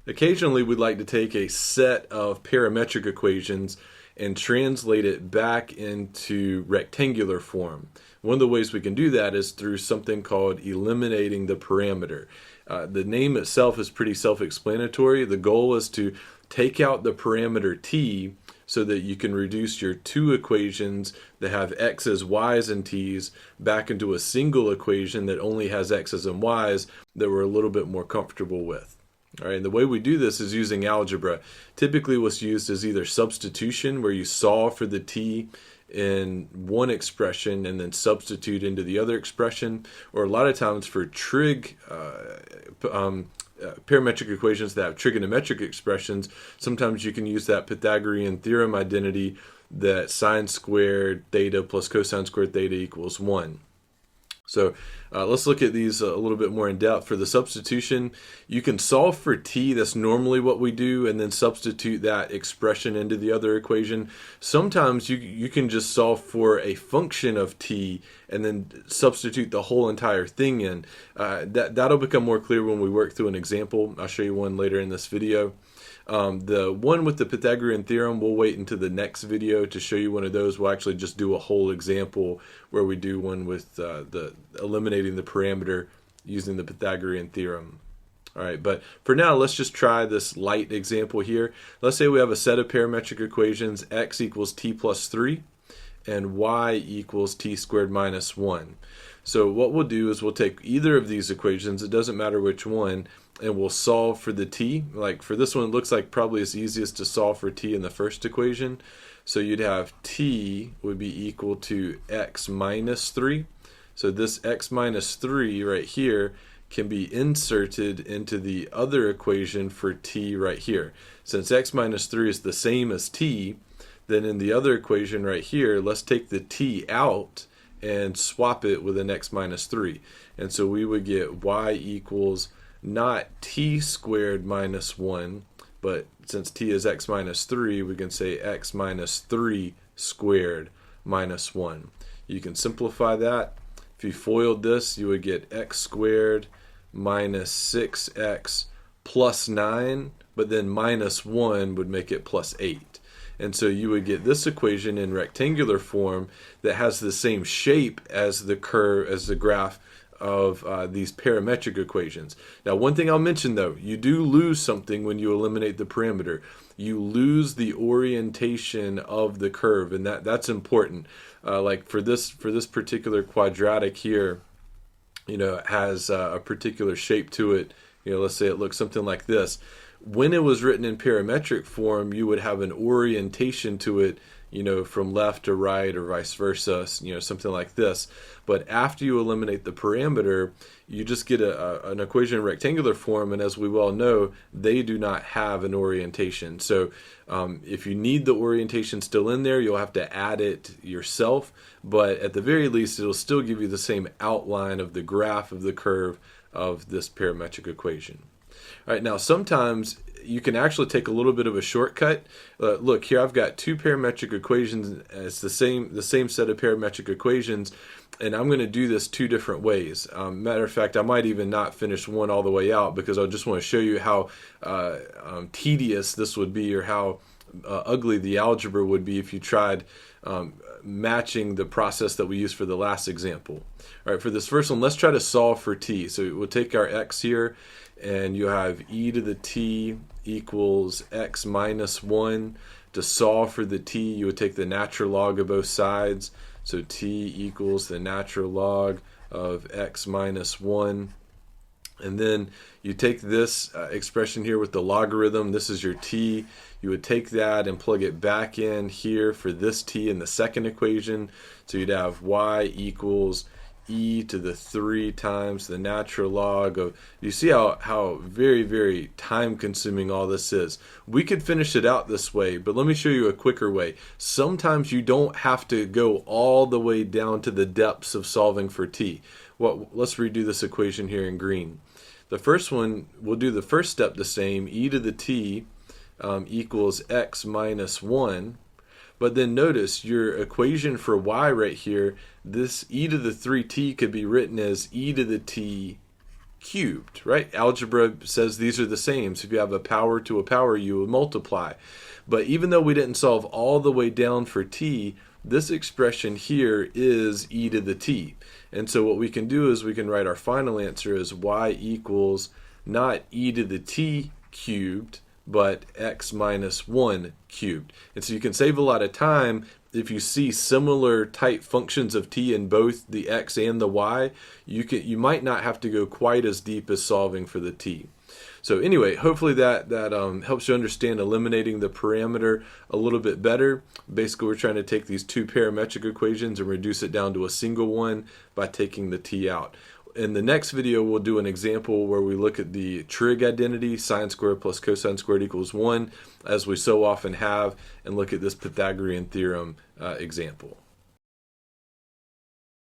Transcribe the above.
Occasionally, we'd like to take a set of parametric equations and translate it back into rectangular form. One of the ways we can do that is through something called eliminating the parameter. The name itself is pretty self-explanatory. The goal is to take out the parameter t so that you can reduce your two equations that have x's, y's, and t's back into a single equation that only has x's and y's that we're a little bit more comfortable with. All right, and the way we do this is using algebra. Typically what's used is either substitution, where you solve for the t in one expression and then substitute into the other expression, or a lot of times for parametric equations that have trigonometric expressions, sometimes you can use that Pythagorean theorem identity that sine squared theta plus cosine squared theta equals 1. So let's look at these a little bit more in depth. For the substitution, you can solve for t, that's normally what we do, and then substitute that expression into the other equation. Sometimes you can just solve for a function of t and then substitute the whole entire thing in. That'll become more clear when we work through an example. I'll show you one later in this video. The one with the Pythagorean theorem, we'll wait until the next video to show you one of those. We'll actually just do a whole example where we do one with the eliminating the parameter using the Pythagorean theorem. All right, but for now, let's just try this light example here. Let's say we have a set of parametric equations, x equals t plus 3 and y equals t squared minus 1. So what we'll do is we'll take either of these equations, it doesn't matter which one, and we'll solve for the t. Like for this one, it looks like probably it's easiest to solve for t in the first equation. So you'd have t would be equal to x minus 3. So this x minus 3 right here can be inserted into the other equation for t right here. Since x minus 3 is the same as t, then in the other equation right here, let's take the t out and swap it with an x minus 3. And so we would get y equals not t squared minus 1, but since t is x minus 3, we can say x minus 3 squared minus 1. You can simplify that. If you FOILed this, you would get x squared minus 6x plus 9, but then minus 1 would make it plus 8. And so you would get this equation in rectangular form that has the same shape as the curve, as the graph of these parametric equations. Now, one thing I'll mention though, you do lose something when you eliminate the parameter. You lose the orientation of the curve, and that's important. Like for this particular quadratic here, it has a particular shape to it. Let's say it looks something like this. When it was written in parametric form, you would have an orientation to it, from left to right or vice versa, something like this. But after you eliminate the parameter, you just get an equation in rectangular form, and as we well know, they do not have an orientation. So if you need the orientation still in there, you'll have to add it yourself, but at the very least, it'll still give you the same outline of the graph of the curve of this parametric equation. All right, now sometimes you can actually take a little bit of a shortcut. Look here, I've got two parametric equations. It's the same set of parametric equations, and I'm going to do this two different ways. Matter of fact, I might even not finish one all the way out because I just want to show you how tedious this would be, or how ugly the algebra would be if you tried matching the process that we used for the last example. All right, for this first one, let's try to solve for t. So we'll take our x here, and you have e to the t equals x minus 1. To solve for the t, you would take the natural log of both sides. So t equals the natural log of x minus 1. And then you take this expression here with the logarithm. This is your t. You would take that and plug it back in here for this t in the second equation. So you'd have y equals e to the 3 times the natural log of, you see how very, very time consuming all this is. We could finish it out this way, but let me show you a quicker way. Sometimes you don't have to go all the way down to the depths of solving for t. Well, let's redo this equation here in green. The first one, we'll do the first step the same. E to the t equals x minus 1. But then notice your equation for y right here, this e to the 3t could be written as e to the t cubed, right? Algebra says these are the same. So if you have a power to a power, you would multiply. But even though we didn't solve all the way down for t, this expression here is e to the t. And so what we can do is we can write our final answer as y equals not e to the t cubed, but x minus 1 cubed. And so you can save a lot of time if you see similar type functions of t in both the x and the y. You might not have to go quite as deep as solving for the t. So anyway, hopefully that helps you understand eliminating the parameter a little bit better. Basically, we're trying to take these two parametric equations and reduce it down to a single one by taking the t out. In the next video, we'll do an example where we look at the trig identity, sine squared plus cosine squared equals 1, as we so often have, and look at this Pythagorean theorem example.